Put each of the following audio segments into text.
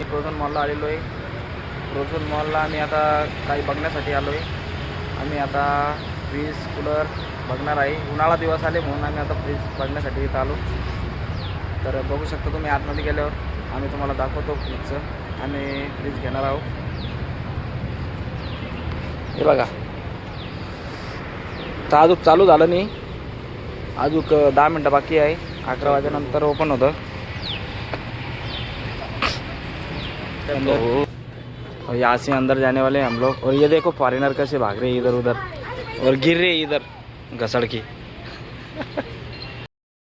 Prozone मॉलला आलेलो आहे. Prozone मॉलला आम्ही आता काही बघण्यासाठी आलो आहे. आम्ही आता फ्रीज कूलर बघणार आहे. उन्हाळा दिवस आले म्हणून आम्ही आता फ्रीज बघण्यासाठी इथं आलो. तर बघू शकता तुम्ही आतमध्ये गेल्यावर आम्ही तुम्हाला दाखवतो फ्रीजचं. आम्ही फ्रीज घेणार आहोत. हे बघा, तर अजून चालू झालं नाही, अजून 10 मिनटं बाकी आहे. 11 वाजेनंतर ओपन होतं. और यहाँ से अंदर जाने वाले हम लोग. और ये देखो फॉरेनर कैसे भाग रहे हैं इधर उधर और गिर रहे इधर घसड़ के.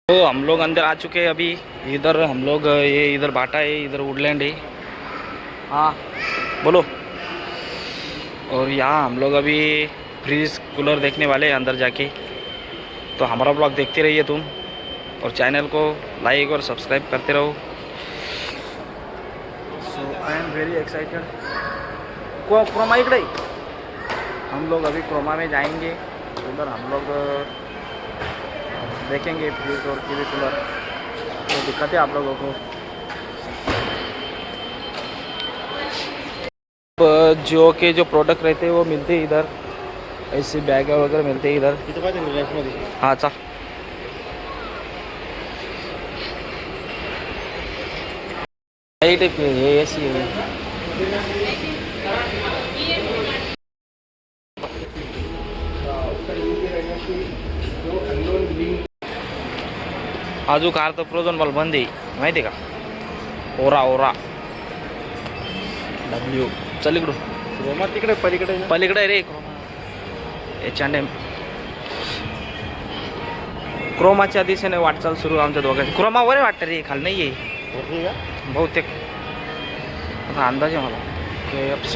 तो हम लोग अंदर आ चुके हैं अभी. इधर हम लोग ये इधर बाटा है, इधर वुडलैंड है. हाँ बोलो. और यहाँ हम लोग अभी फ्रीज कूलर देखने वाले हैं अंदर जाके. तो हमारा ब्लॉग देखते रहिए तुम, और चैनल को लाइक और सब्सक्राइब करते रहो. So I am very excited. Croma इकडे. हम लोग अभी क्रोमा में जाएंगे. उधर हम लोग देखेंगे फ्रीज और टीवी कूलर. तो दिक्कत है आप लोगों को. जियो के जो प्रोडक्ट रहते हैं वो मिलते हैं इधर. ऐसे बैग वगैरह मिलते हैं इधर. हाँ चल. अजून कार तर प्रोझोन मॉल बंद आहे माहिती आहे का. ओरा डब्ल्यू. चल इकडून. क्रोमा तिकडे पलीकडे रे. H&M क्रोमाच्या दिशेने वाटचाल सुरू आमच्या दोघांची. क्रोमावर वाटतं रे, खाली नाही आहे बहुतेक. आता अंदाज आहे मला. KFC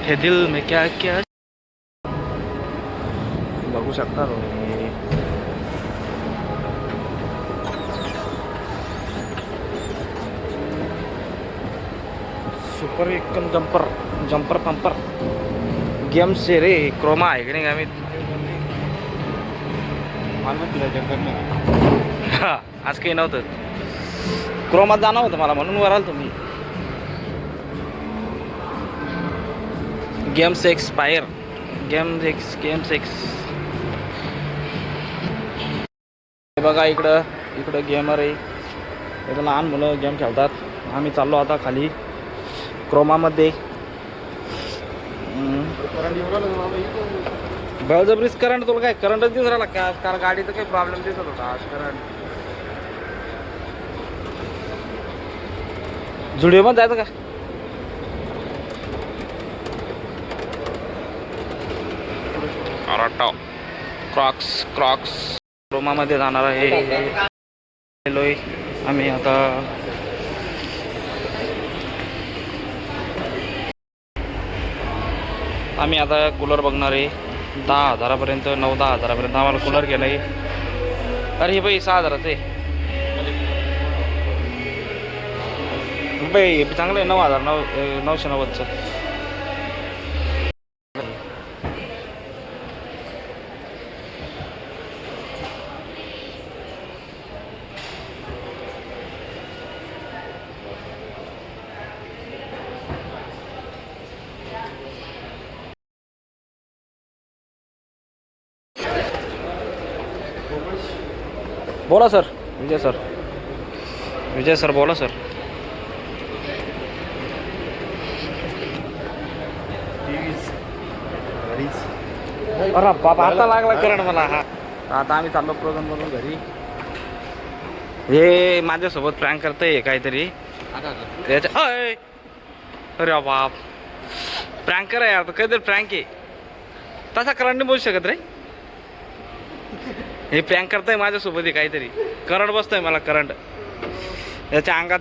हे दिल में क्या क्या बघू शकता तुम्ही. सुपर इकन जंपर पंपर गेम्स आहे रे. क्रोमा आहे की नाही आम्ही. हा आज काही नव्हतं. क्रोमात जाणं होतं मला म्हणून वर आलो तुम्ही. Games expire. Games x. हे बघा इकडं गेमर आहे. इथं लहान मुलं गेम खेळतात. आम्ही चाललो आता खाली क्रोमामध्ये. बळजबरीच करंट. तुला काय करंटच दिसून राहिला का. कारण गाडीचा काही प्रॉब्लेम दिसत होता आज. करंट झुडिओमध्ये जायचं का. क्रॉक्स क्रोमामध्ये जाणार आहे. आम्ही आता कूलर बघणार आहे. 10,000पर्यंत 9-10 हजारापर्यंत आम्हाला कूलर केला आहे. अरे हे बाई 6,000चं आहे. बाई चांगलं आहे. 9,990चं. बोला सर. विजय सर बोला सर. अरे बाबा आता लागला करंट मला. हा आता आम्ही चाललो प्रोझोनमधून घरी. हे माझ्यासोबत प्रँक करतंय काहीतरी. अरे बाप प्रँकर आहे यार. काहीतरी प्रँक आहे. तसा करंट नाही बोलू शकत रे. हे प्रँक करताय माझ्यासोबत आहे काहीतरी. करंट बसतोय मला. करंट याच्या अंगात.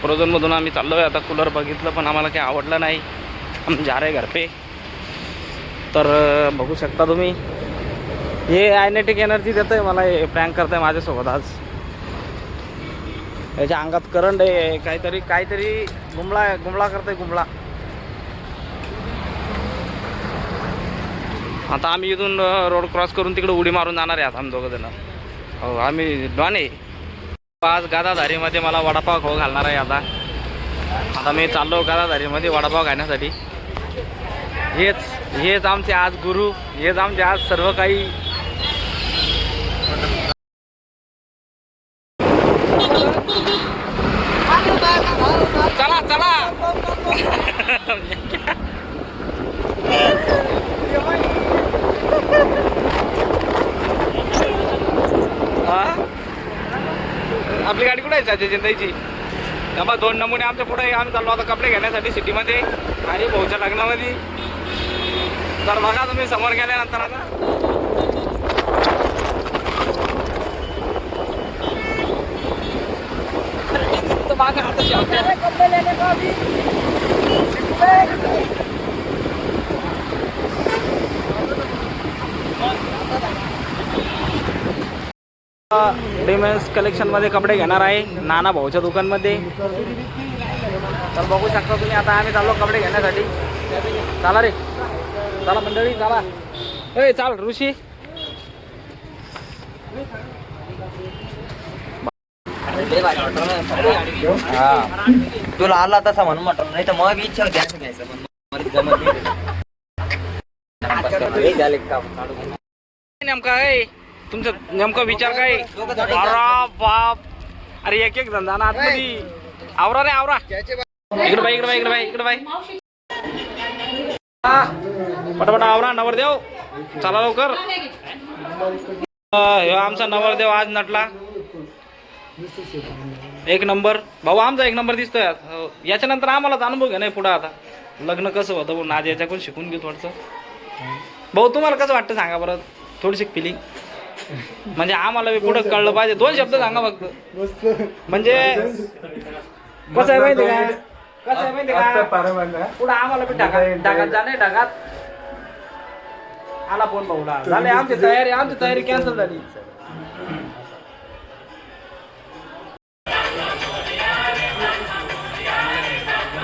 प्रोझोनमधून आम्ही चाललो आहे आता. कूलर बघितलं पण आम्हाला काही आवडलं नाही. आम्ही जा रहे घर पे. तर बघू शकता तुम्ही. हे आयनेटिक एनर्जी देत आहे मला. हे प्रँक करताय माझ्यासोबत आज. याच्या अंगात करंट आहे. काहीतरी गुमळा करताय गुमळा. आता आम्ही इथून रोड क्रॉस करून तिकडे उडी मारून जाणार आहे आता आम्ही दोघं जण. हो आम्ही डॉन आहे. आज गादाधारीमध्ये मला वडापाव खाऊ घालणार आहे. आता मी चाललो गादाधारीमध्ये वडापाव खाण्यासाठी. हेच आमचे आज गुरु, हेच आमचे आज सर्व काही. चला चला. आपली गाडी कुठे आहे अजय चिंताईची? त्यामुळे 2 नमुने आमच्या पुढे. आम्ही चाललो आता कपडे घेण्यासाठी सिटीमध्ये आणि भाऊच्या लग्नामध्ये. तर बघा तुम्ही समोर गेल्यानंतर आता डिमेन्स कलेक्शनमध्ये कपडे घेणार आहे नाना भाऊच्या दुकानमध्ये. तर बघू शकता तुम्ही. आता आम्ही चाललो कपडे घेण्यासाठी. चला रे, चला मंडळी चला. ए चाल ऋषी. तुला आला तसा म्हणून म्हटलं, नाही तर मग इच्छा होती असं घ्यायचं. नेमका आहे तुमचा नेमका विचार काय? अरे बाप, अरे एक जण जाणार आतमध्ये. आवरा रे आवरा. इकडे बाई इकडे बाई इकडे बाई इकडे बाई. पटापट आवरा. नवरदेव चला लवकर. आमचा नवरदेव आज नटला. 1 नंबर भाऊ, आमचा 1 नंबर दिसतोय. याच्यानंतर आम्हालाच अनुभव घे नाही पुढं. आता लग्न कसं होतं म्हणून आज याच्याकडून शिकून घेऊ थोडंसं. भाऊ तुम्हाला कसं वाटतं सांगा बरं, थोडीशी फिलिंग. म्हणजे आम्हाला पुढं कळलं पाहिजे. 2 शब्द सांगा फक्त. म्हणजे कसं आहे माहिती का, कसं आहे माहिती का, पुढं आम्हाला बी ढगात जाणे. ढगात आला फोन भाऊला. झाले आमची तयारी कॅन्सल झाली.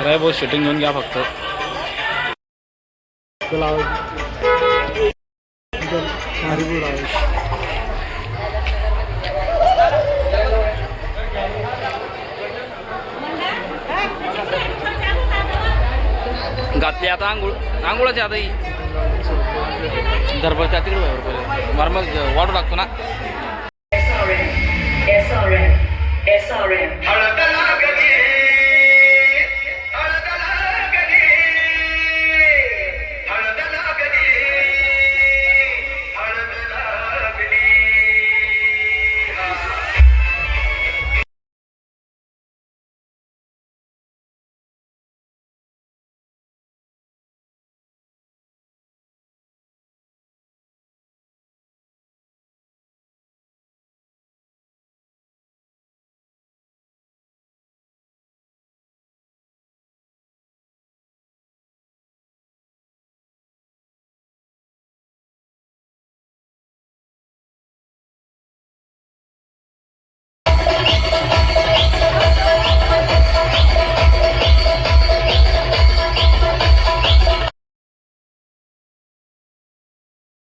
राय भाऊ शूटिंग घेऊन घ्या फक्त. घातली आता आंघोळाची आता ही दरबार तिकडे मरमच वाटू लागतो ना. SRM